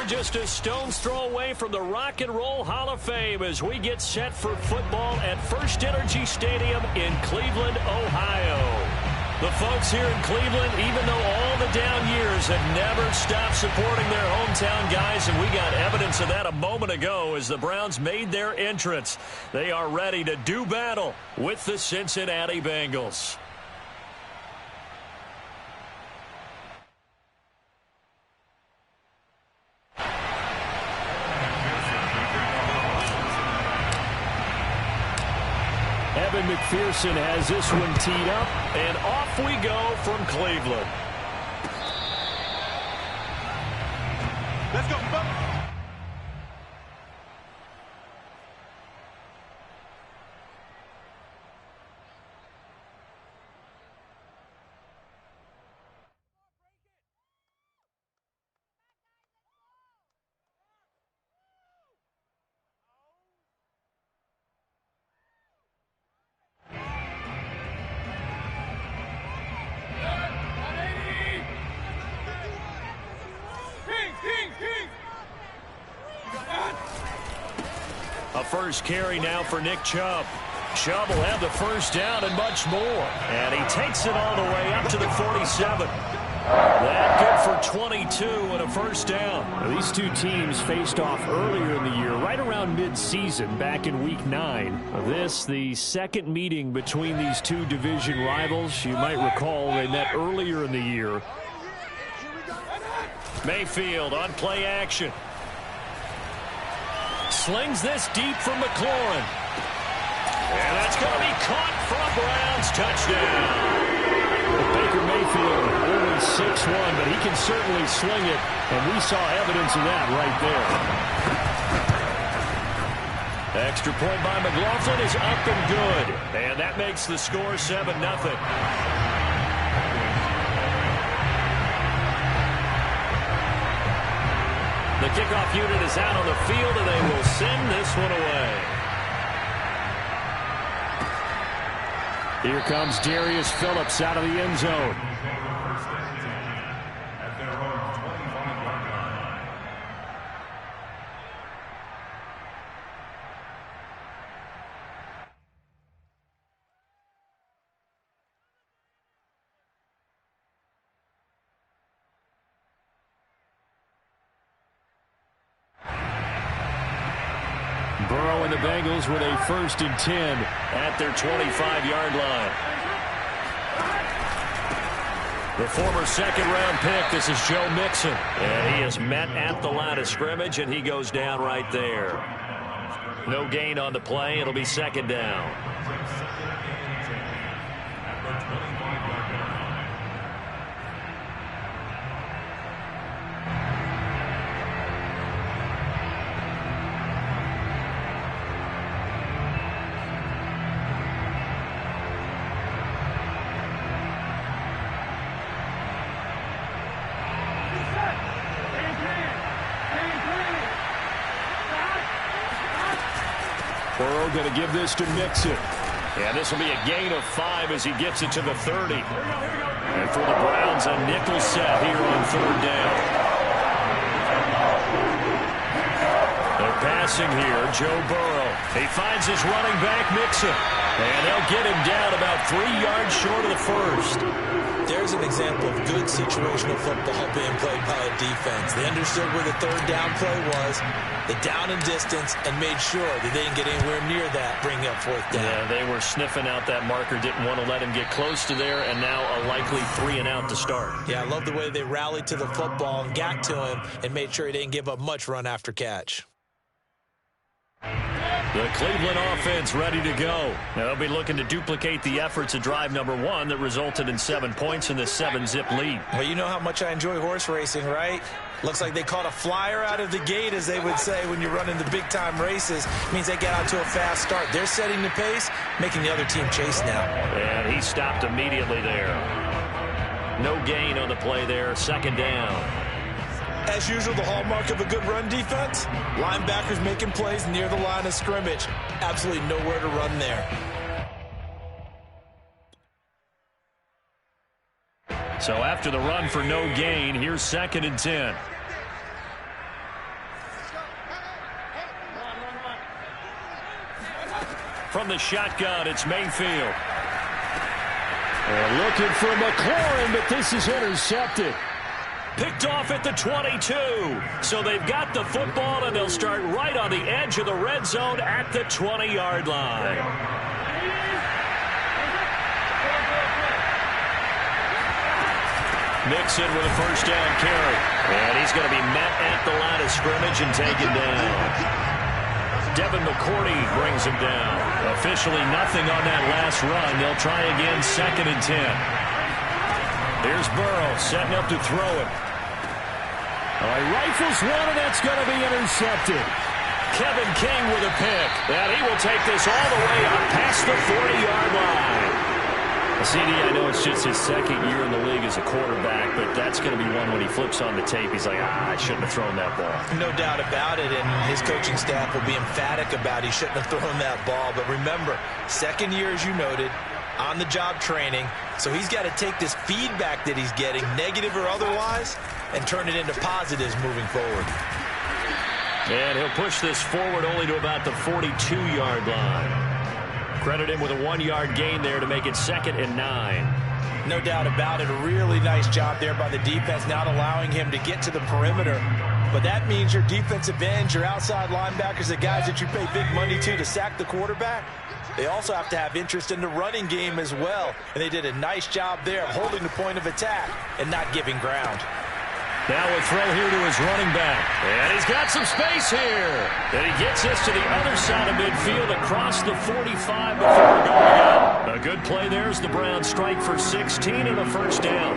we're just a stone's throw away from the Rock and Roll Hall of Fame as we get set for football at First Energy Stadium in Cleveland, Ohio. The folks here in Cleveland, even though all the down years, have never stopped supporting their hometown guys, and we got evidence of that a moment ago as the Browns made their entrance. They are ready to do battle with the Cincinnati Bengals. Evan McPherson has this one teed up, and off we go from Cleveland. Let's go, Buck. A first carry now for Nick Chubb. Chubb will have the first down and much more. And he takes it all the way up to the 47. That good for 22 and a first down. Now, these two teams faced off earlier in the year, right around mid-season, back in Week 9. This, the second meeting between these two division rivals. You might recall they met earlier in the year. Mayfield on play action. Slings this deep from McLaurin. And that's going to be caught for a Browns touchdown. Baker Mayfield only 6'1", but he can certainly sling it, and we saw evidence of that right there. Extra point by McLaughlin is up and good. And that makes the score 7-0. The kickoff unit is out on the field, and they will send this one away. Here comes Darius Phillips out of the end zone. Burrow and the Bengals with a 1st and 10 at their 25-yard line. The former second-round pick, this is Joe Mixon. And he is met at the line of scrimmage, and he goes down right there. No gain on the play. It'll be second down. Burrow going to give this to Mixon. And this will be a gain of 5 as he gets it to the 30. And for the Browns, a nickel set here on 3rd down. They're passing here, Joe Burrow. He finds his running back, Mixon. And they'll get him down about 3 yards short of the first. There's an example of good situational football being played by a defense. They understood where the 3rd down play was, the down and distance, and made sure that they didn't get anywhere near that, bringing up 4th down. Yeah, they were sniffing out that marker, didn't want to let him get close to there, and now a likely 3 and out to start. Yeah, I love the way they rallied to the football and got to him and made sure he didn't give up much run after catch. The Cleveland offense ready to go. Now they'll be looking to duplicate the efforts of drive number 1 that resulted in 7 points in this 7-zip lead. Well, you know how much I enjoy horse racing, right? Looks like they caught a flyer out of the gate, as they would say when you're running the big-time races. It means they get out to a fast start. They're setting the pace, making the other team chase now. And he stopped immediately there. No gain on the play there. 2nd down. As usual, the hallmark of a good run defense, linebackers making plays near the line of scrimmage. Absolutely nowhere to run there. So after the run for no gain, here's 2nd and 10. From the shotgun, it's Mayfield. And looking for McLaurin, but this is intercepted. Picked off at the 22. So they've got the football, and they'll start right on the edge of the red zone at the 20-yard line. Nixon with a first down carry. And he's going to be met at the line of scrimmage and taken down. Devin McCourty brings him down. Officially nothing on that last run. They'll try again, 2nd and 10. Here's Burrow setting up to throw it. He rifles one, and that's going to be intercepted. Kevin King with a pick. And he will take this all the way up past the 40-yard line. CD, I know it's just his 2nd year in the league as a quarterback, but that's going to be one when he flips on the tape. He's like, I shouldn't have thrown that ball. No doubt about it, and his coaching staff will be emphatic about he shouldn't have thrown that ball. But remember, 2nd year, as you noted, on-the-job training, so he's got to take this feedback that he's getting, negative or otherwise, and turn it into positives moving forward. And he'll push this forward only to about the 42-yard line. Credit him with a 1-yard gain there to make it 2nd and 9. No doubt about it. A really nice job there by the defense, not allowing him to get to the perimeter. But that means your defensive ends, your outside linebackers, the guys that you pay big money to sack the quarterback, they also have to have interest in the running game as well. And they did a nice job there of holding the point of attack and not giving ground. Now a throw here to his running back. And he's got some space here. And he gets this to the other side of midfield across the 45 before going out. A good play there as the Browns strike for 16 and a first down.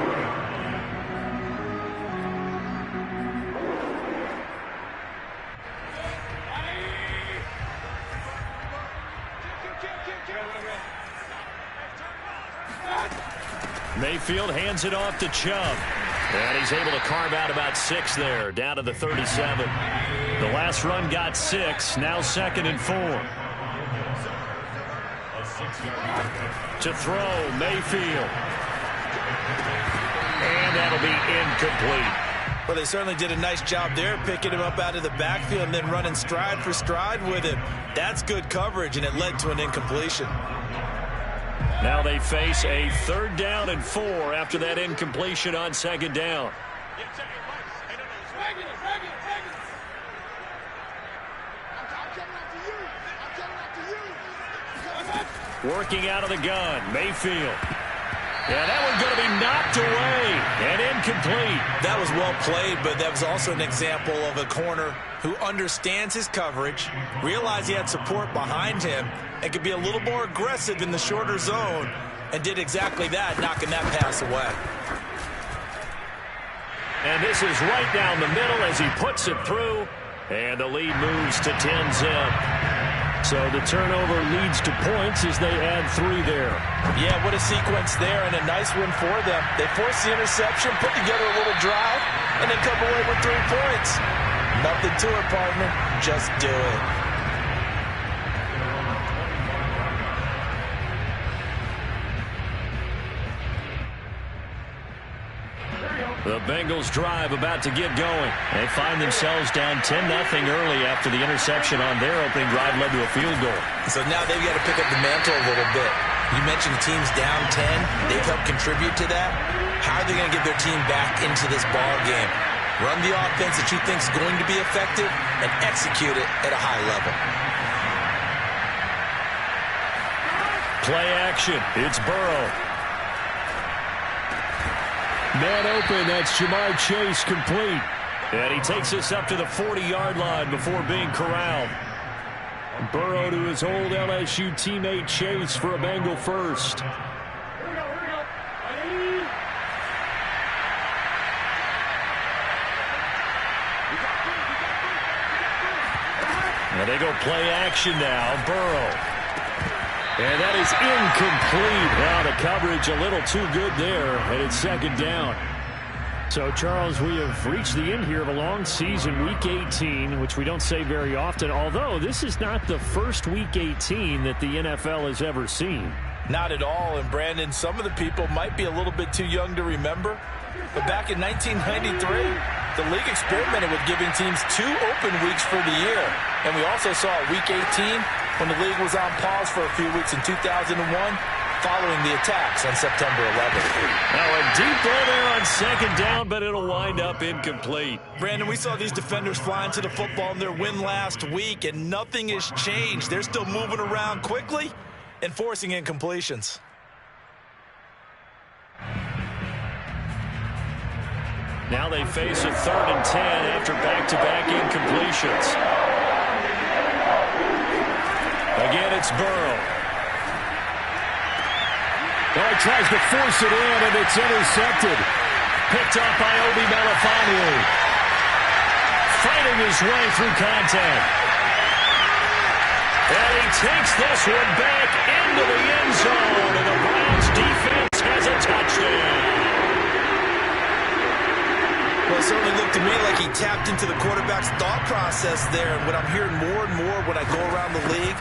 Mayfield hands it off to Chubb. And he's able to carve out about 6 there, down to the 37. The last run got 6, now 2nd and 4. To throw, Mayfield. And that'll be incomplete. Well, they certainly did a nice job there, picking him up out of the backfield and then running stride for stride with him. That's good coverage, and it led to an incompletion. Now they face a 3rd down and 4 after that incompletion on 2nd down. Working out of the gun, Mayfield. Yeah, that one's going to be knocked away and incomplete. That was well played, but that was also an example of a corner who understands his coverage, realized he had support behind him, and could be a little more aggressive in the shorter zone, and did exactly that, knocking that pass away. And this is right down the middle as he puts it through, and the lead moves to 10-zip. So the turnover leads to points as they add 3 there. Yeah, what a sequence there, and a nice one for them. They force the interception, put together a little drive, and then come away with 3 points. Nothing to it, partner. Just do it. The Bengals drive about to get going. They find themselves down 10-0 early after the interception on their opening drive led to a field goal. So now they've got to pick up the mantle a little bit. You mentioned the team's down 10. They've helped contribute to that. How are they going to get their team back into this ball game? Run the offense that you think is going to be effective and execute it at a high level. Play action. It's Burrow. Man open, that's Jamar Chase complete. And he takes us up to the 40-yard line before being corralled. Burrow to his old LSU teammate Chase for a Bengal first. And they go play action now. Burrow. And that is incomplete. Now the coverage a little too good there, and it's 2nd down. So, Charles, we have reached the end here of a long season, Week 18, which we don't say very often, although this is not the first Week 18 that the NFL has ever seen. Not at all, and Brandon, some of the people might be a little bit too young to remember, but back in 1993, the league experimented with giving teams 2 open weeks for the year, and we also saw Week 18 when the league was on pause for a few weeks in 2001 following the attacks on September 11th. Now a deep ball there on second down, but it'll wind up incomplete. Brandon, we saw these defenders flying to the football in their win last week, and nothing has changed. They're still moving around quickly and forcing incompletions. Now they face a 3rd and 10 after back-to-back incompletions. Again, it's Burrow. Oh, he tries to force it in, and it's intercepted. Picked up by Obi Melifonwu. Fighting his way through contact. And he takes this one back into the end zone, and the Browns defense has a touchdown. Well, it certainly looked to me like he tapped into the quarterback's thought process there. And what I'm hearing more and more when I go around the league,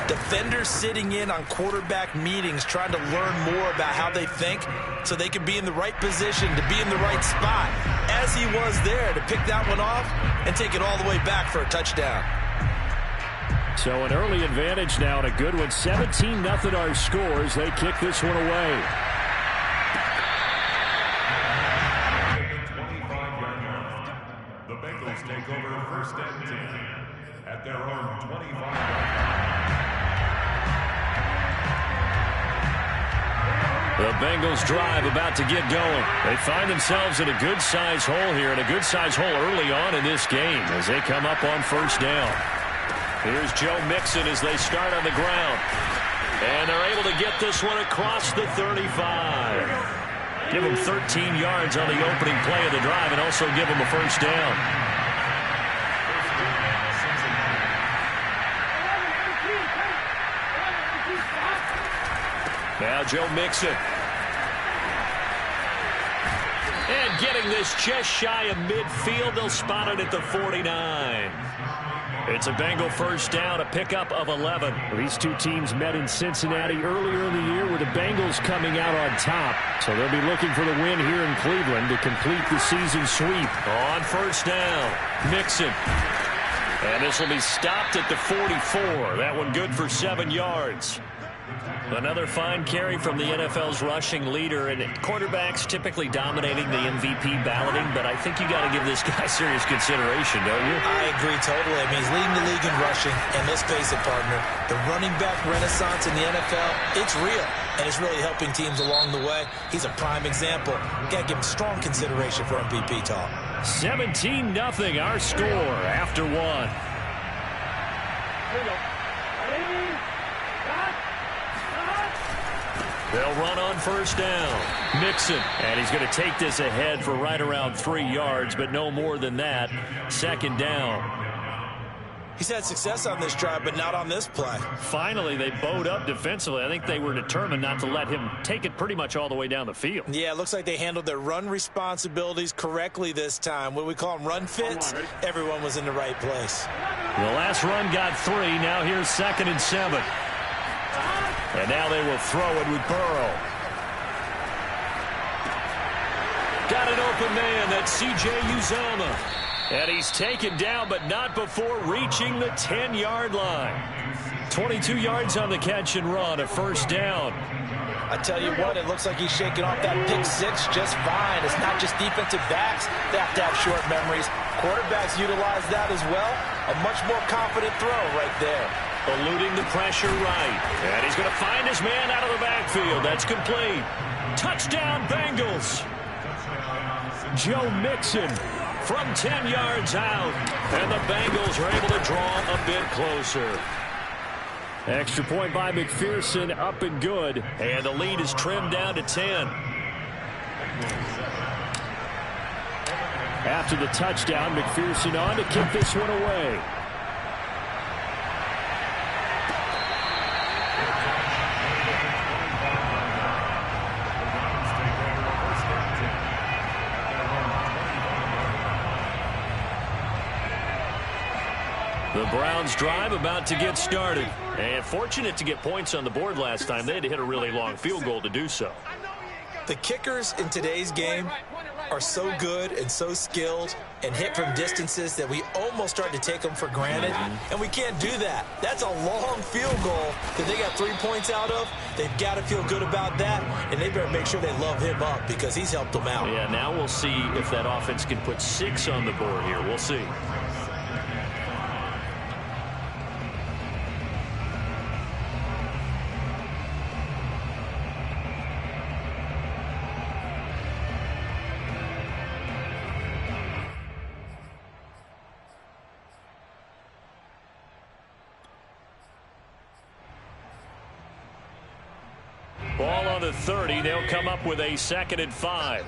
defenders sitting in on quarterback meetings trying to learn more about how they think so they can be in the right position to be in the right spot, as he was there to pick that one off and take it all the way back for a touchdown. So an early advantage now and a good one. 17-0 our scores. They kick this one away. The Bengals take over 1st and 10 at their own 25. The Bengals drive about to get going. They find themselves in a good-sized hole here, and a good-sized hole early on in this game as they come up on 1st down. Here's Joe Mixon as they start on the ground. And they're able to get this one across the 35. Give them 13 yards on the opening play of the drive and also give them a 1st down. Now Joe Mixon. And getting this just shy of midfield. They'll spot it at the 49. It's a Bengal 1st down, a pickup of 11. These two teams met in Cincinnati earlier in the year with the Bengals coming out on top. So they'll be looking for the win here in Cleveland to complete the season sweep. On 1st down, Mixon. And this will be stopped at the 44. That one good for 7 yards. Another fine carry from the NFL's rushing leader, and quarterbacks typically dominating the MVP balloting, but I think you got to give this guy serious consideration, don't you? I agree totally. I mean, he's leading the league in rushing, and let's face it, partner, the running back renaissance in the NFL, it's real, and it's really helping teams along the way. He's a prime example. Got to give him strong consideration for MVP talk. 17-0 our score after one. They'll run on 1st down. Mixon, and he's going to take this ahead for right around 3 yards, but no more than that. 2nd down. He's had success on this drive, but not on this play. Finally, they bowed up defensively. I think they were determined not to let him take it pretty much all the way down the field. Yeah, it looks like they handled their run responsibilities correctly this time. What we call them run fits, everyone was in the right place. The last run got 3. Now here's 2nd and 7. And now they will throw it with Burrow. Got an open man. That's C.J. Uzomah. And he's taken down, but not before reaching the 10-yard line. 22 yards on the catch and run, a 1st down. I tell you what, it looks like he's shaking off that pick 6 just fine. It's not just defensive backs that have to have short memories. Quarterbacks utilize that as well. A much more confident throw right there. Eluding the pressure right. And he's going to find his man out of the backfield. That's complete. Touchdown, Bengals. Joe Mixon from 10 yards out. And the Bengals are able to draw a bit closer. Extra point by McPherson, up and good. And the lead is trimmed down to 10. After the touchdown, McPherson on to kick this one away. The Browns drive about to get started. And fortunate to get points on the board last time. They had to hit a really long field goal to do so. The kickers in today's game are so good and so skilled and hit from distances that we almost start to take them for granted, and we can't do that. That's a long field goal that they got 3 points out of. They've got to feel good about that, and they better make sure they love him up because he's helped them out. Yeah, now we'll see if that offense can put 6 on the board here. We'll see. Ball on the 30. They'll come up with a 2nd and 5.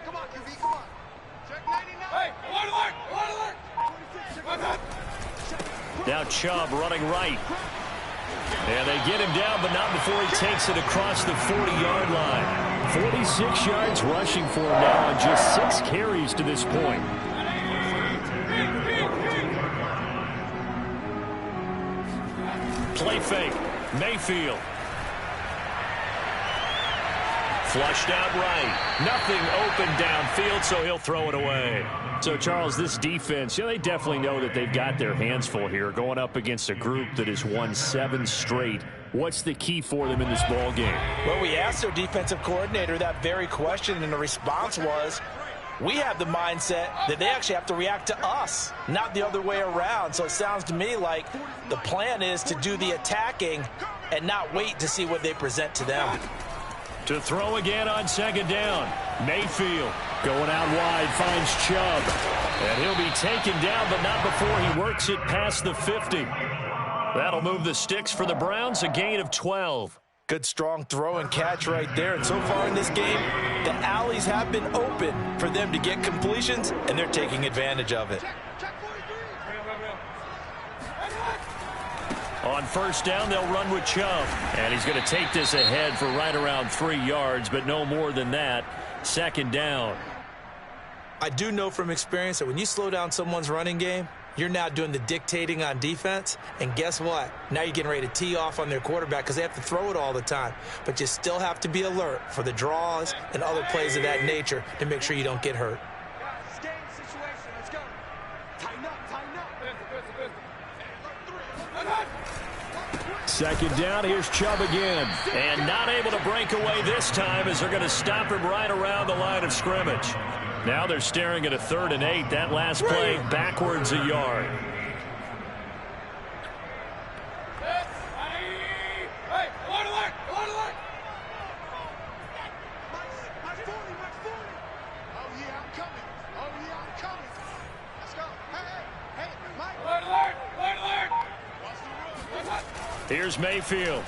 Come on, QB, come on. Check 99. Hey, alert. Now Chubb running right. And they get him down, but not before he takes it across the 40-yard line. 46 yards rushing for him now on just 6 carries to this point. Play fake. Mayfield. Flushed out right. Nothing open downfield, so he'll throw it away. So, Charles, this defense, they definitely know that they've got their hands full here going up against a group that has won 7 straight. What's the key for them in this ball game? Well, we asked their defensive coordinator that very question, and the response was, we have the mindset that they actually have to react to us, not the other way around. So it sounds to me like the plan is to do the attacking and not wait to see what they present to them. To throw again on 2nd down. Mayfield going out wide, finds Chubb. And he'll be taken down, but not before he works it past the 50. That'll move the sticks for the Browns, a gain of 12. Good, strong throw and catch right there. And so far in this game, the alleys have been open for them to get completions, and they're taking advantage of it. On 1st down, they'll run with Chubb. And he's going to take this ahead for right around 3 yards, but no more than that. 2nd down. I do know from experience that when you slow down someone's running game, you're now doing the dictating on defense. And guess what? Now you're getting ready to tee off on their quarterback because they have to throw it all the time. But you still have to be alert for the draws and other plays of that nature to make sure you don't get hurt. Second down, here's Chubb again. And not able to break away this time as they're going to stop him right around the line of scrimmage. Now they're staring at a 3rd and 8. That last play backwards a yard. Here's Mayfield.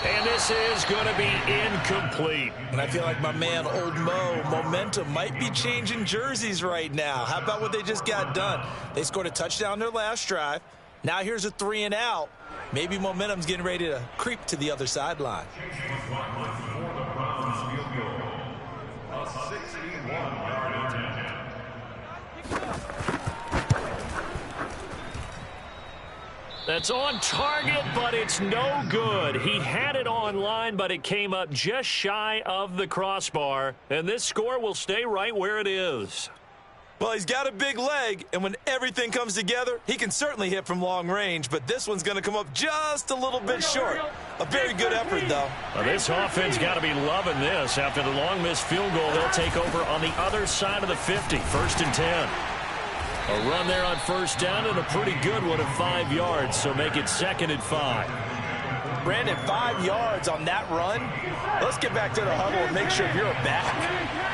And this is going to be incomplete. And I feel like my man, Old Mo, momentum might be changing jerseys right now. How about what they just got done? They scored a touchdown their last drive. Now here's a 3 and out. Maybe momentum's getting ready to creep to the other sideline. That's on target, but it's no good. He had it on line, but it came up just shy of the crossbar. And this score will stay right where it is. Well, he's got a big leg, and when everything comes together, he can certainly hit from long range, but this one's going to come up just a little bit short. A very good effort, though. Well, this offense got to be loving this. After the long missed field goal, they'll take over on the other side of the 50, 1st and 10. A run there on 1st down and a pretty good one of 5 yards, so make it 2nd and 5. Brandon, 5 yards on that run. Let's get back to the huddle and make sure you're back.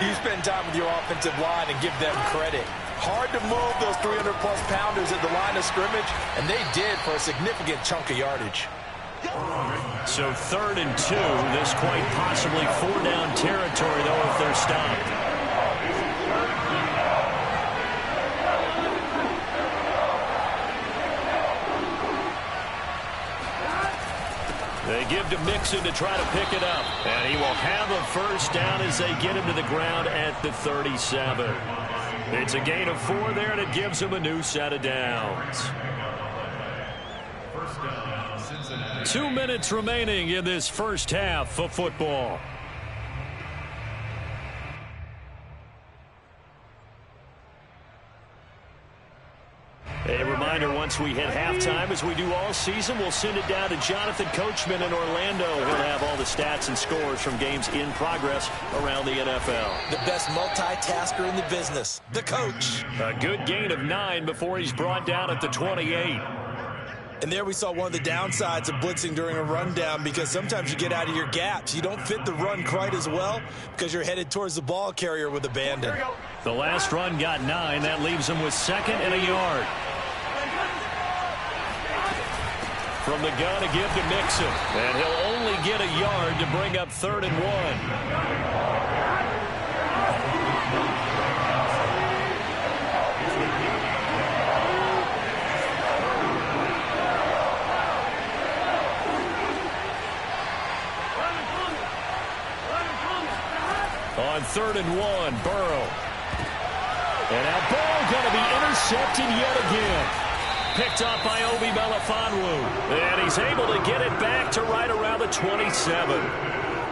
You spend time with your offensive line and give them credit. Hard to move those 300-plus pounders at the line of scrimmage, and they did for a significant chunk of yardage. So 3rd and 2. This quite possibly 4-down territory, though, if they're stopped. They give to Mixon to try to pick it up. And he will have a 1st down as they get him to the ground at the 37. It's a gain of 4 there, and it gives him a new set of downs. 1st down, Cincinnati. 2 minutes remaining in this first half of football. A reminder, once we hit halftime, as we do all season, we'll send it down to Jonathan Coachman in Orlando. He'll have all the stats and scores from games in progress around the NFL. The best multitasker in the business, the coach. A good gain of 9 before he's brought down at the 28. And there we saw one of the downsides of blitzing during a rundown, because sometimes you get out of your gaps. You don't fit the run quite as well because you're headed towards the ball carrier with abandon. The last run got 9. That leaves him with 2nd and a yard. From the gun again to Mixon. And he'll only get a yard to bring up 3rd and 1. On 3rd and 1, Burrow. And now Burrow going to be intercepted yet again. Picked up by Obi Melifonwu. And he's able to get it back to right around the 27.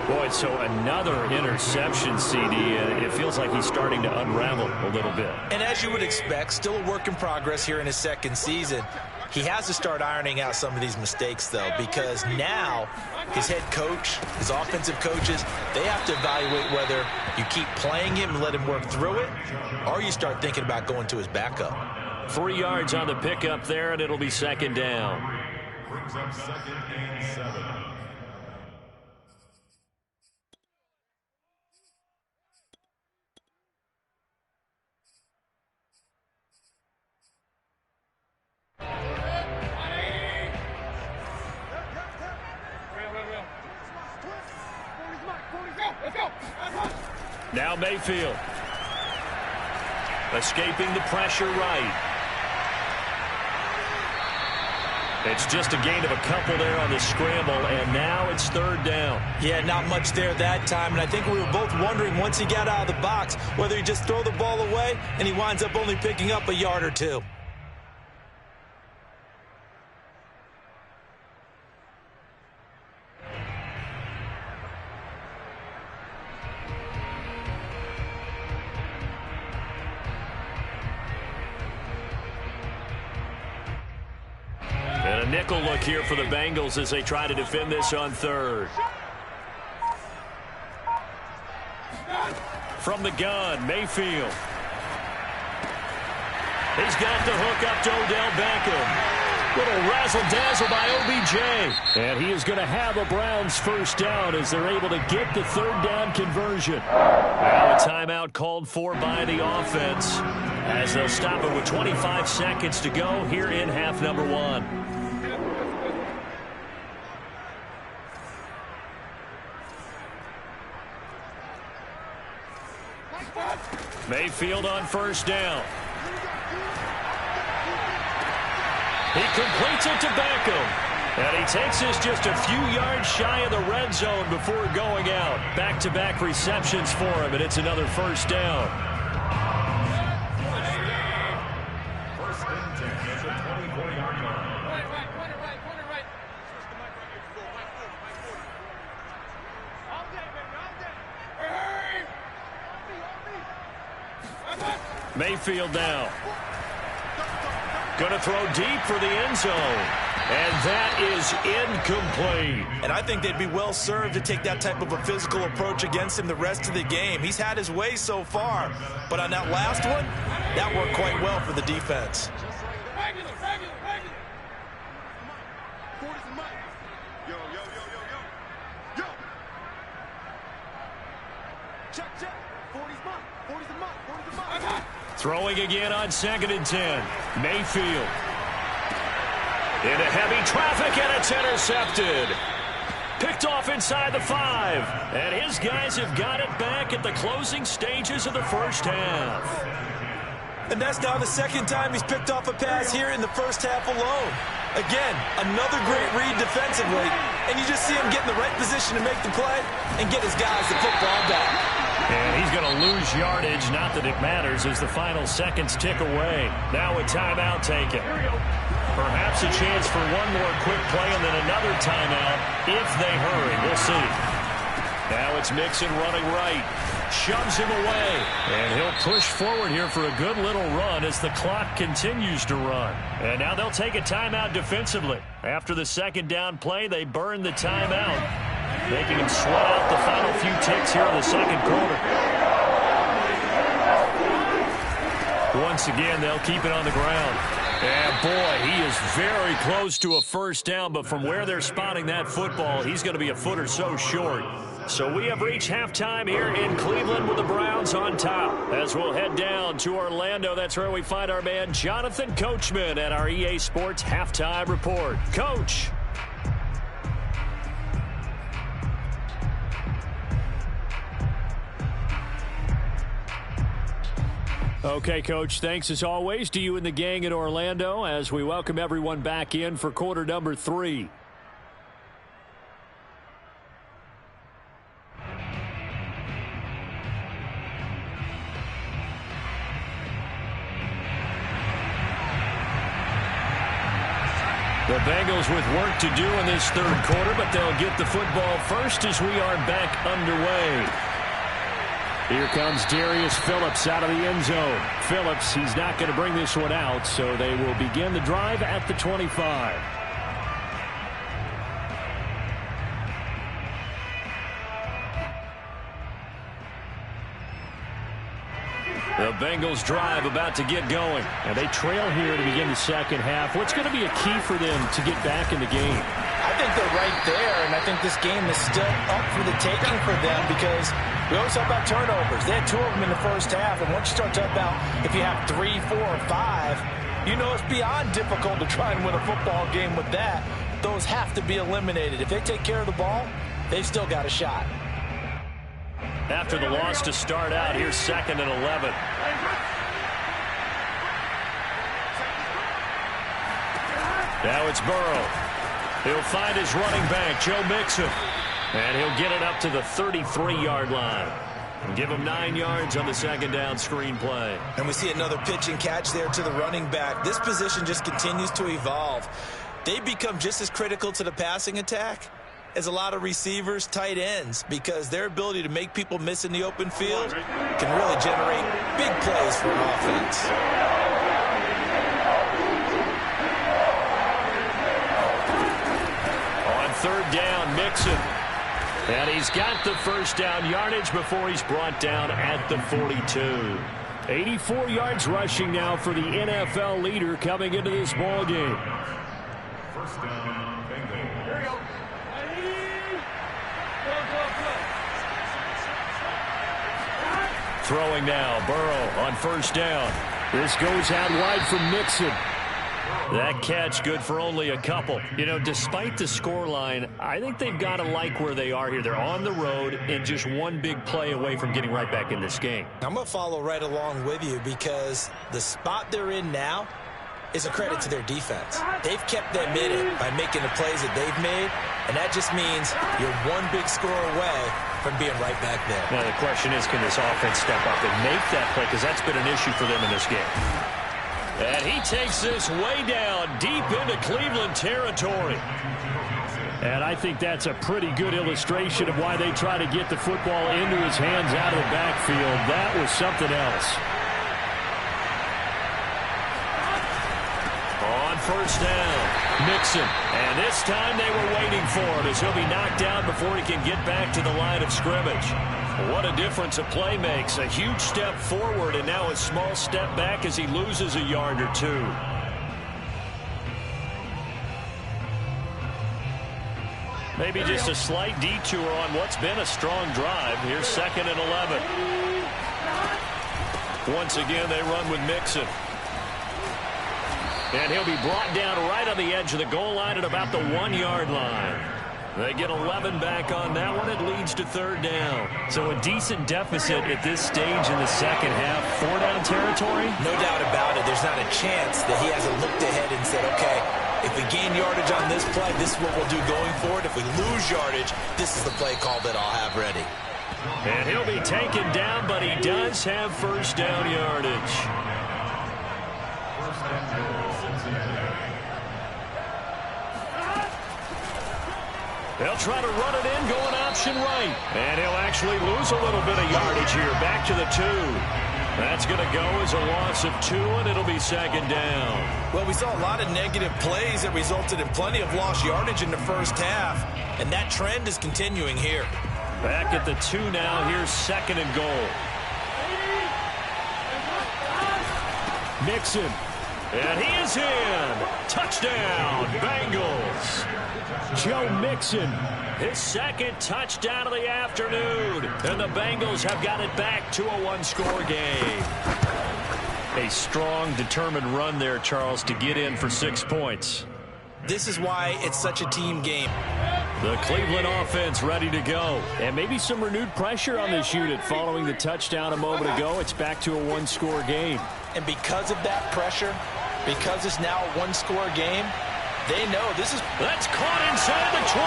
Boy, so another interception, CD. It feels like he's starting to unravel a little bit. And as you would expect, still a work in progress here in his second season. He has to start ironing out some of these mistakes, though, because now his head coach, his offensive coaches, they have to evaluate whether you keep playing him and let him work through it, or you start thinking about going to his backup. 3 yards on the pickup there, and it'll be 2nd down. Brings up 2nd and 7. Now Mayfield. Escaping the pressure right. It's just a gain of a couple there on the scramble, and now it's 3rd down. Yeah, not much there that time, and I think we were both wondering once he got out of the box whether he just throw the ball away, and he winds up only picking up a yard or 2. And a nickel look here for the Bengals as they try to defend this on 3rd. From the gun, Mayfield. He's got the hook up to Odell Beckham. Little razzle-dazzle by OBJ. And he is going to have a Browns first down as they're able to get the 3rd down conversion. Now a timeout called for by the offense as they'll stop it with 25 seconds to go here in half number 1. Mayfield on first down. He completes it to Beckham. And he takes this just a few yards shy of the red zone before going out. Back-to-back receptions for him, and it's another first down. First and 10 at the 24-yard line. Mayfield now. Going to throw deep for the end zone. And that is incomplete. And I think they'd be well served to take that type of a physical approach against him the rest of the game. He's had his way so far. But on that last one, that worked quite well for the defense. Throwing again on 2nd and 10. Mayfield. Into heavy traffic, and it's intercepted. Picked off inside the 5. And his guys have got it back at the closing stages of the first half. And that's now the 2nd time he's picked off a pass here in the first half alone. Again, another great read defensively. And you just see him get in the right position to make the play and get his guys the football back. And he's going to lose yardage. Not that it matters as the final seconds tick away. Now a timeout taken. Perhaps a chance for one more quick play and then another timeout if they hurry. We'll see. Now it's Mixon running right. Shoves him away. And he'll push forward here for a good little run as the clock continues to run. And now they'll take a timeout defensively. After the second down play, they burn the timeout, making him sweat out the final few ticks here in the second quarter. Once again, they'll keep it on the ground. And, boy, he is very close to a first down, but from where they're spotting that football, he's going to be a foot or so short. So we have reached halftime here in Cleveland with the Browns on top. As we'll head down to Orlando, that's where we find our man Jonathan Coachman at our EA Sports Halftime Report. Coach. Okay, Coach, thanks as always to you and the gang in Orlando as we welcome everyone back in for quarter number 3. The Bengals with work to do in this third quarter, but they'll get the football first as we are back underway. Here comes Darius Phillips out of the end zone. Phillips, he's not going to bring this one out, so they will begin the drive at the 25. The Bengals drive about to get going. And they trail here to begin the second half. What's going to be a key for them to get back in the game? I think they're right there, and I think this game is still up for the taking for them because we always talk about turnovers. They had 2 of them in the first half, and once you start talking about if you have 3, 4, or 5, you know it's beyond difficult to try and win a football game with that. Those have to be eliminated. If they take care of the ball, they've still got a shot. After the loss to start out, here's 2nd and 11. Now it's Burrow. He'll find his running back, Joe Mixon. And he'll get it up to the 33-yard line. And give him 9 yards on the second down screen play. And we see another pitch and catch there to the running back. This position just continues to evolve. They become just as critical to the passing attack as a lot of receivers, tight ends, because their ability to make people miss in the open field can really generate big plays for an offense. On third down, Mixon. And he's got the first down yardage before he's brought down at the 42. 84 yards rushing now for the NFL leader coming into this ball game. First down, Bengals. Here we go. Throwing now, Burrow on first down. This goes out wide from Mixon. That catch good for only a couple. You know, despite the scoreline, I think they've got to like where they are here. They're on the road and just one big play away from getting right back in this game. I'm going to follow right along with you because the spot they're in now is a credit to their defense. They've kept them in it by making the plays that they've made, and that just means you're one big score away from being right back there. Now the question is, can this offense step up and make that play? Because that's been an issue for them in this game. And he takes this way down deep into Cleveland territory. And I think that's a pretty good illustration of why they try to get the football into his hands out of the backfield. That was something else. On first down, Mixon. And this time they were waiting for him as he'll be knocked down before he can get back to the line of scrimmage. What a difference a play makes. A huge step forward and now a small step back as he loses a yard or two. Maybe just a slight detour on what's been a strong drive. Here's 2nd and 11. Once again, they run with Mixon. And he'll be brought down right on the edge of the goal line at about the 1-yard line. They get 11 back on that one. It leads to third down. So a decent deficit at this stage in the second half. 4-down territory? No doubt about it. There's not a chance that he hasn't looked ahead and said, okay, if we gain yardage on this play, this is what we'll do going forward. If we lose yardage, this is the play call that I'll have ready. And he'll be taken down, but he does have first down yardage. They'll try to run it in, going option right. And he'll actually lose a little bit of yardage here. Back to the 2. That's going to go as a loss of 2, and it'll be second down. Well, we saw a lot of negative plays that resulted in plenty of lost yardage in the first half, and that trend is continuing here. Back at the 2 now. Here's second and goal. Mixon. And he is in. Touchdown, Bengals. Joe Mixon. His second touchdown of the afternoon. And the Bengals have got it back to a one-score game. A strong, determined run there, Charles, to get in for 6 points. This is why it's such a team game. The Cleveland offense ready to go. And maybe some renewed pressure on this unit following the touchdown a moment ago. It's back to a one-score game. And because of that pressure, because it's now a one-score game, they know this is... That's caught inside the 20.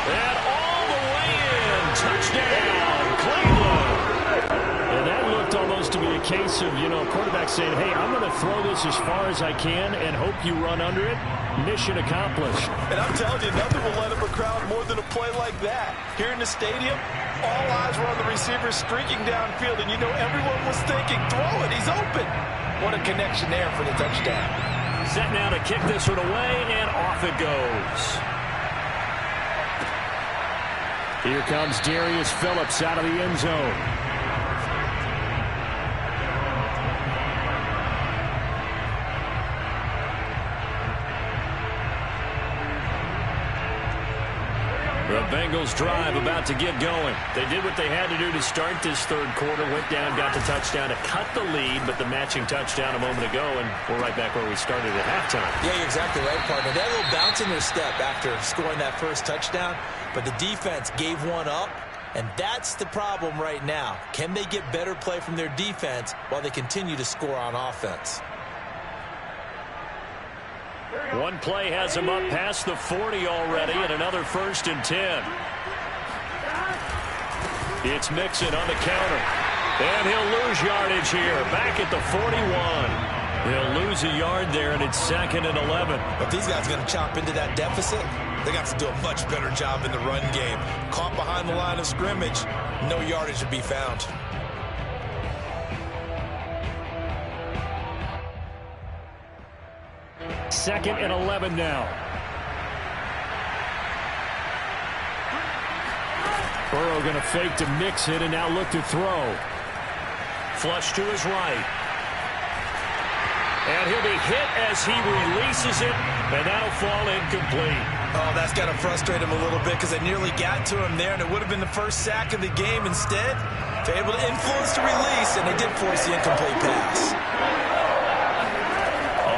And all the way in. Touchdown, Cleveland. And that looked almost to be a case of, a quarterback saying, hey, I'm going to throw this as far as I can and hope you run under it. Mission accomplished. And I'm telling you, nothing will let up a crowd more than a play like that. Here in the stadium, all eyes were on the receiver streaking downfield, and everyone was thinking, throw it, he's open. What a connection there for the touchdown. Set now to kick this one away, and off it goes. Here comes Darius Phillips out of the end zone. The Bengals drive about to get going. They did what they had to do to start this third quarter. Went down, got the touchdown to cut the lead, but the matching touchdown a moment ago, and we're right back where we started at halftime. Yeah, you're exactly right, partner. They had a little bounce in their step after scoring that first touchdown, but the defense gave one up, and that's the problem right now. Can they get better play from their defense while they continue to score on offense? One play has him up past the 40 already, and another 1st and 10. It's Mixon on the counter. And he'll lose yardage here. Back at the 41. He'll lose a yard there, and it's 2nd and 11. If these guys are going to chop into that deficit, they got to do a much better job in the run game. Caught behind the line of scrimmage, no yardage to be found. Second and 11 now. Burrow going to fake to Mixon and now look to throw. Flush to his right. And he'll be hit as he releases it, and that'll fall incomplete. Oh, that's got to frustrate him a little bit because they nearly got to him there, and it would have been the first sack of the game. Instead, they're able to influence the release, and they did force the incomplete pass.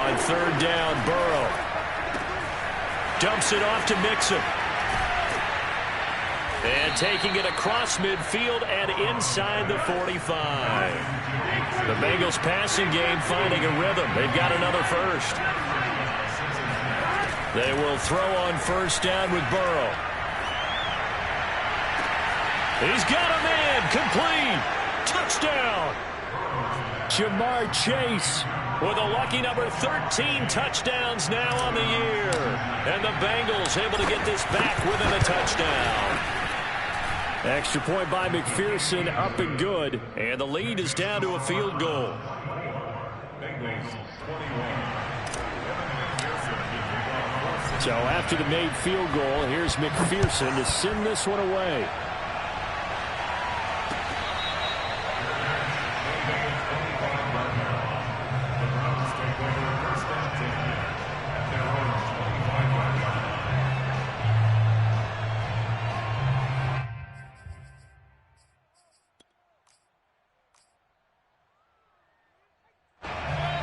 On 3rd down, Burrow dumps it off to Mixon. And taking it across midfield and inside the 45. The Bengals passing game finding a rhythm. They've got another first. They will throw on 1st down with Burrow. He's got a man. Complete. Touchdown. Jamar Chase with a lucky number 13 touchdowns now on the year. And the Bengals able to get this back within a touchdown. Extra point by McPherson, up and good. And the lead is down to a field goal. So after the made field goal, here's McPherson to send this one away.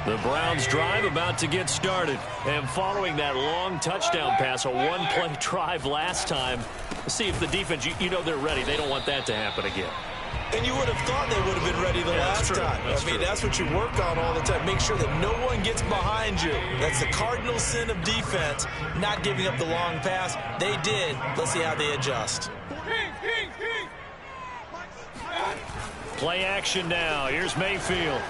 The Browns drive about to get started. And following that long touchdown pass, a one-play drive last time, let's see if the defense, they're ready. They don't want that to happen again. And you would have thought they would have been ready the last time. That's what you work on all the time. Make sure that no one gets behind you. That's the cardinal sin of defense, not giving up the long pass. They did. Let's see how they adjust. Play action now. Here's Mayfield.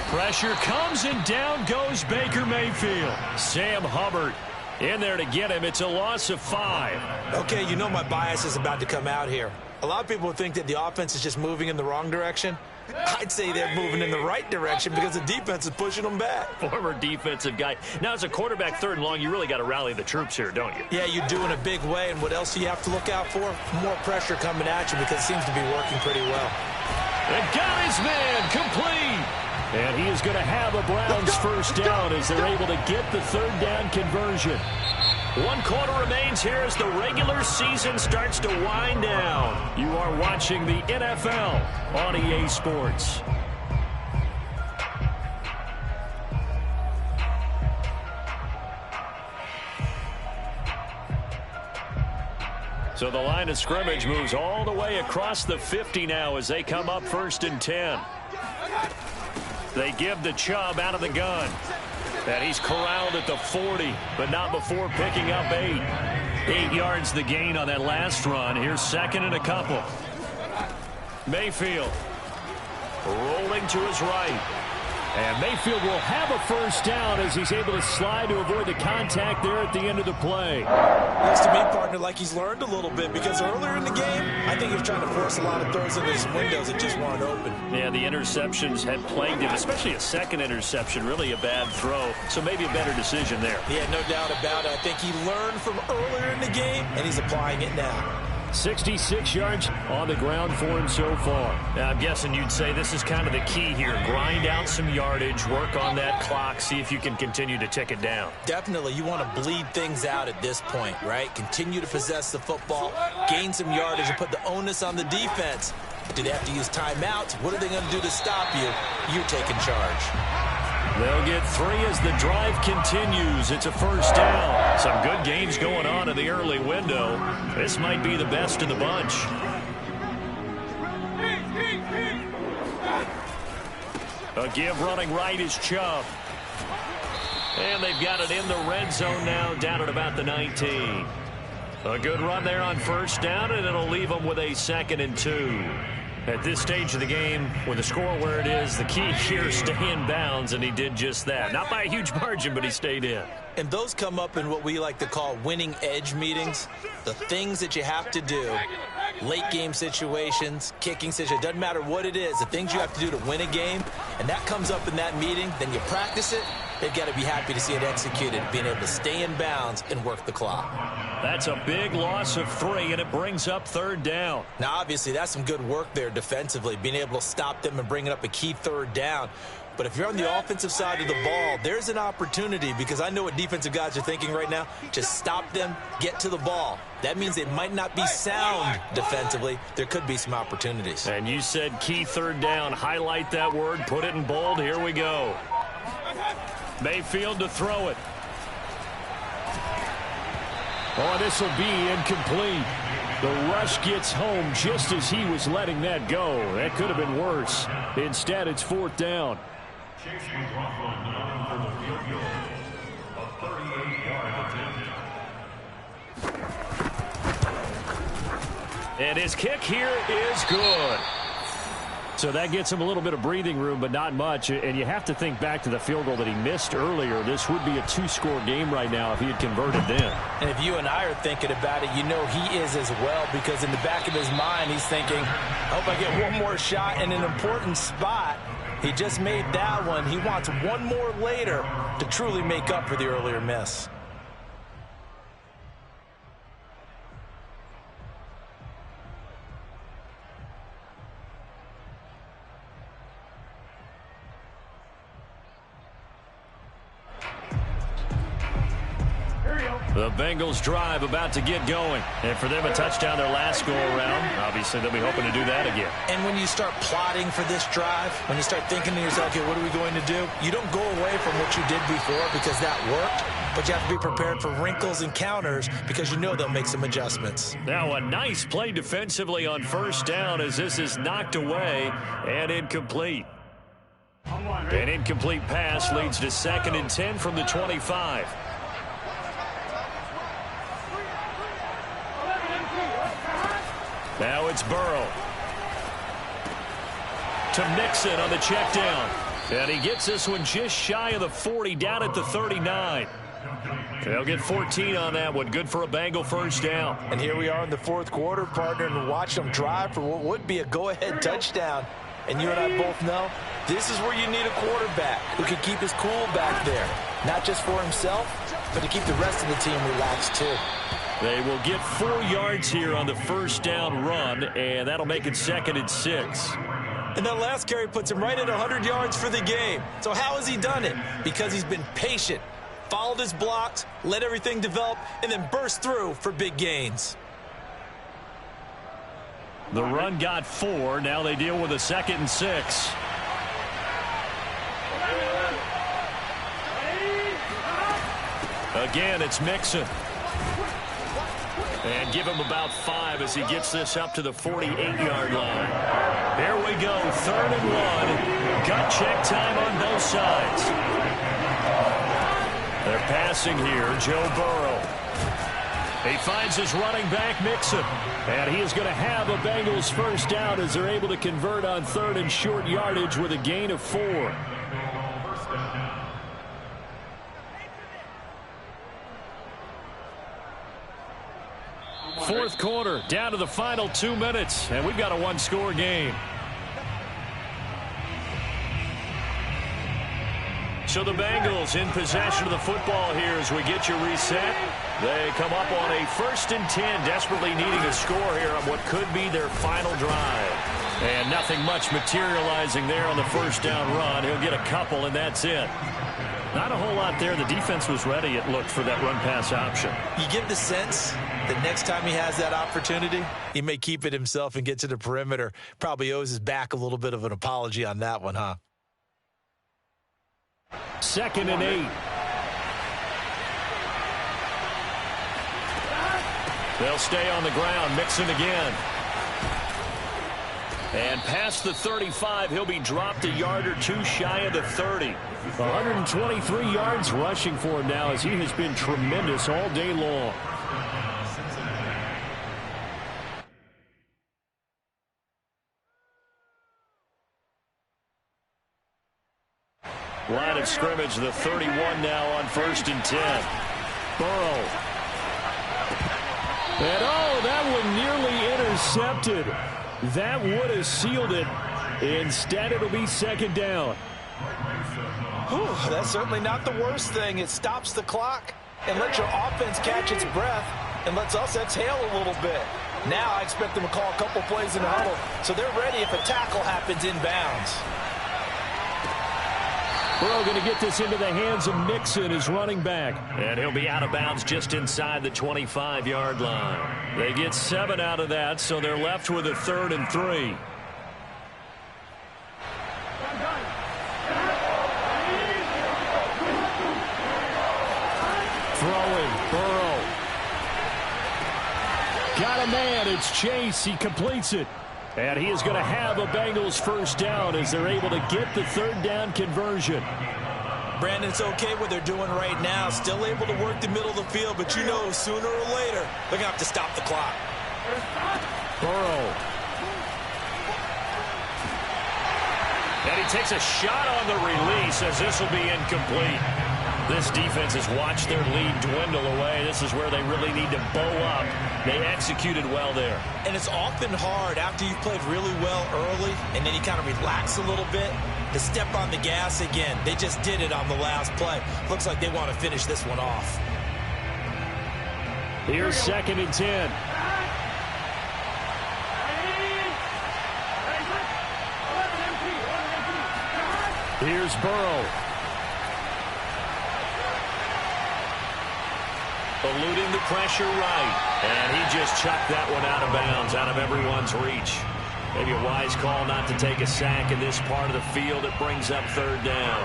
Pressure comes, and down goes Baker Mayfield. Sam Hubbard In there to get him. It's a loss of 5. Okay, you know my bias is about to come out here. A lot of people think that the offense is just moving in the wrong direction. I'd say they're moving in the right direction because the defense is pushing them back. Former defensive guy. Now, as a quarterback, 3rd and long, you really got to rally the troops here, don't you? Yeah, you do in a big way. And what else do you have to look out for? More pressure coming at you because it seems to be working pretty well. And got his man complete. And he is going to have a Browns first down as they're able to get the 3rd down conversion. 1 quarter remains here as the regular season starts to wind down. You are watching the NFL on EA Sports. So the line of scrimmage moves all the way across the 50 now as they come up 1st and 10. They give the Chubb out of the gun. And he's corralled at the 40, but not before picking up 8. 8 yards the gain on that last run. Here's 2nd and a couple. Mayfield rolling to his right. And Mayfield will have a first down as he's able to slide to avoid the contact there at the end of the play. Looks to me, partner, like he's learned a little bit because earlier in the game, I think he was trying to force a lot of throws into some windows that just weren't open. Yeah, the interceptions had plagued him, especially a 2nd interception, really a bad throw. So maybe a better decision there. Yeah, no doubt about it. I think he learned from earlier in the game, and he's applying it now. 66 yards on the ground for him so far. Now, I'm guessing you'd say this is kind of the key here. Grind out some yardage, work on that clock, see if you can continue to tick it down. Definitely. You want to bleed things out at this point, right? Continue to possess the football, gain some yardage, and put the onus on the defense. Do they have to use timeouts? What are they going to do to stop you? You're taking charge. They'll get 3 as the drive continues. It's a first down. Some good games going on in the early window. This might be the best of the bunch. A give running right is Chubb. And they've got it in the red zone now, down at about the 19. A good run there on first down, and it'll leave them with a 2nd and 2. At this stage of the game, with the score where it is, the key here is stay in bounds, and he did just that. Not by a huge margin, but he stayed in. And those come up in what we like to call winning edge meetings. The things that you have to do, late game situations, kicking situations, doesn't matter what it is, the things you have to do to win a game, and that comes up in that meeting, then you practice it, they've got to be happy to see it executed, being able to stay in bounds and work the clock. That's a big loss of 3, and it brings up 3rd down. Now, obviously, that's some good work there defensively, being able to stop them and bringing up a key 3rd down. But if you're on the offensive side of the ball, there's an opportunity because I know what defensive guys are thinking right now. Just stop them, get to the ball. That means they might not be sound defensively. There could be some opportunities. And you said key 3rd down. Highlight that word. Put it in bold. Here we go. Mayfield to throw it. Oh, this will be incomplete. The rush gets home just as he was letting that go. That could have been worse. Instead, it's 4th down. Chase McLaughlin now for the field goal. A 38-yard attempt. And his kick here is good. So that gets him a little bit of breathing room, but not much. And you have to think back to the field goal that he missed earlier. This would be a 2-score game right now if he had converted then. And if you and I are thinking about it, you know he is as well, because in the back of his mind, he's thinking, I hope I get one more shot in an important spot. He just made that one. He wants one more later to truly make up for the earlier miss. The Bengals drive about to get going. And for them, a touchdown their last go-around. Obviously, they'll be hoping to do that again. And when you start plotting for this drive, when you start thinking to yourself, okay, what are we going to do? You don't go away from what you did before because that worked, but you have to be prepared for wrinkles and counters because you know they'll make some adjustments. Now a nice play defensively on first down as this is knocked away and incomplete. An incomplete pass leads to 2nd and 10 from the 25. Now it's Burrow. To Mixon on the check down. And he gets this one just shy of the 40, down at the 39. They'll get 14 on that one. Good for a Bengal first down. And here we are in the fourth quarter, partner, and watch them drive for what would be a go-ahead touchdown. And you and I both know this is where you need a quarterback who can keep his cool back there. Not just for himself, but to keep the rest of the team relaxed too. They will get 4 yards here on the first down run, and that'll make it 2nd and 6. And that last carry puts him right at 100 yards for the game. So how has he done it? Because he's been patient, followed his blocks, let everything develop, and then burst through for big gains. The run got 4. Now they deal with a 2nd and 6. Again, it's Mixon. And give him about 5 as he gets this up to the 48-yard line. There we go, 3rd and 1. Gut check time on both sides. They're passing here, Joe Burrow. He finds his running back, Mixon. And he is going to have a Bengals first down as they're able to convert on 3rd and short yardage with a gain of 4. Fourth quarter, down to the final 2 minutes, and we've got a one-score game. So the Bengals in possession of the football here as we get you reset. They come up on a 1st and 10, desperately needing a score here on what could be their final drive. And nothing much materializing there on the first down run. He'll get a couple, and that's it. Not a whole lot there. The defense was ready, it looked, for that run-pass option. You get the sense that next time he has that opportunity, he may keep it himself and get to the perimeter. Probably owes his back a little bit of an apology on that one, huh? 2nd and 8. They'll stay on the ground. Mixon again. And past the 35, he'll be dropped a yard or 2 shy of the 30. 123 yards rushing for him now as he has been tremendous all day long. Line of scrimmage, the 31 now on 1st and 10. Burrow. And oh, that one nearly intercepted. That would have sealed it. Instead, it'll be 2nd down. Whew, that's certainly not the worst thing. It stops the clock and lets your offense catch its breath and lets us exhale a little bit. Now I expect them to call a couple plays in the huddle so they're ready if a tackle happens inbounds. Burrow going to get this into the hands of Mixon, his running back. And he'll be out of bounds just inside the 25-yard line. They get 7 out of that, so they're left with a 3rd and 3. Throwing, Burrow. Got a man, it's Chase, he completes it. And he is going to have a Bengals first down as they're able to get the 3rd down conversion. Brandon, it's okay what they're doing right now. Still able to work the middle of the field, but you know sooner or later they're going to have to stop the clock. Burrow. And he takes a shot on the release as this will be incomplete. This defense has watched their lead dwindle away. This is where they really need to bow up. They executed well there. And it's often hard after you've played really well early and then you kind of relax a little bit to step on the gas again. They just did it on the last play. Looks like they want to finish this one off. Here's 2nd and 10. Here's Burrow. Eluding the pressure right. And he just chucked that one out of bounds, out of everyone's reach. Maybe a wise call not to take a sack in this part of the field. It brings up 3rd down.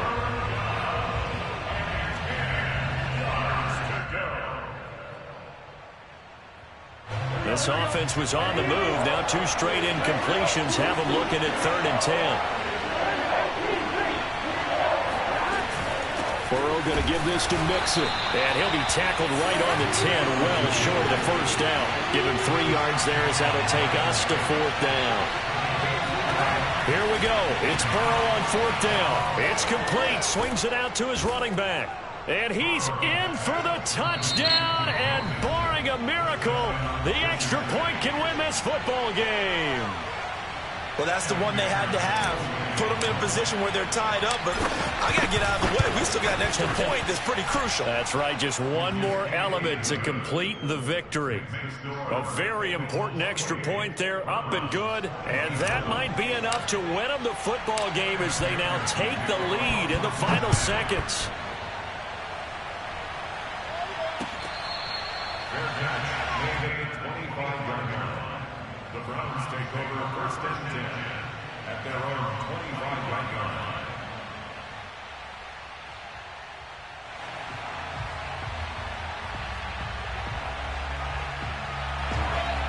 This offense was on the move. Now 2 straight incompletions have them looking at 3rd and 10. Burrow going to give this to Mixon. And he'll be tackled right on the 10, well short of the first down. Give him 3 yards there as that'll take us to 4th down. Here we go. It's Burrow on 4th down. It's complete. Swings it out to his running back. And he's in for the touchdown, and barring a miracle, the extra point can win this football game. Well, that's the one they had to have. Put them in a position where they're tied up, but I got to get out of the way. We still got an extra point that's pretty crucial. That's right, just one more element to complete the victory. A very important extra point there, up and good, and that might be enough to win them the football game as they now take the lead in the final seconds. The Browns take over first and 10 at their own 25-yard line.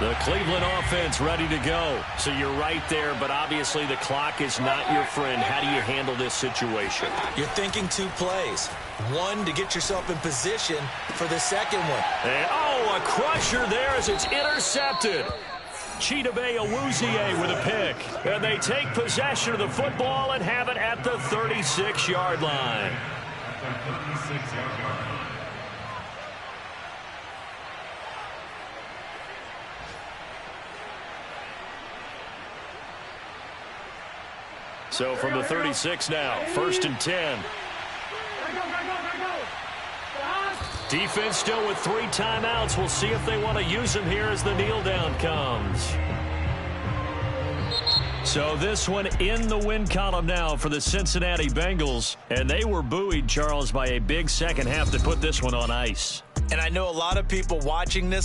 The Cleveland offense ready to go. So you're right there, but obviously the clock is not your friend. How do you handle this situation? You're thinking 2 plays. One, to get yourself in position for the second one. And, a crusher there as it's intercepted. Chidobe Awuzie with a pick. And they take possession of the football and have it at the 36-yard line. At their 36-yard line. So from the 36 now, first and 10. Defense still with 3 timeouts. We'll see if they want to use them here as the kneel down comes. So this one in the win column now for the Cincinnati Bengals. And they were buoyed, Charles, by a big second half to put this one on ice. And I know a lot of people watching this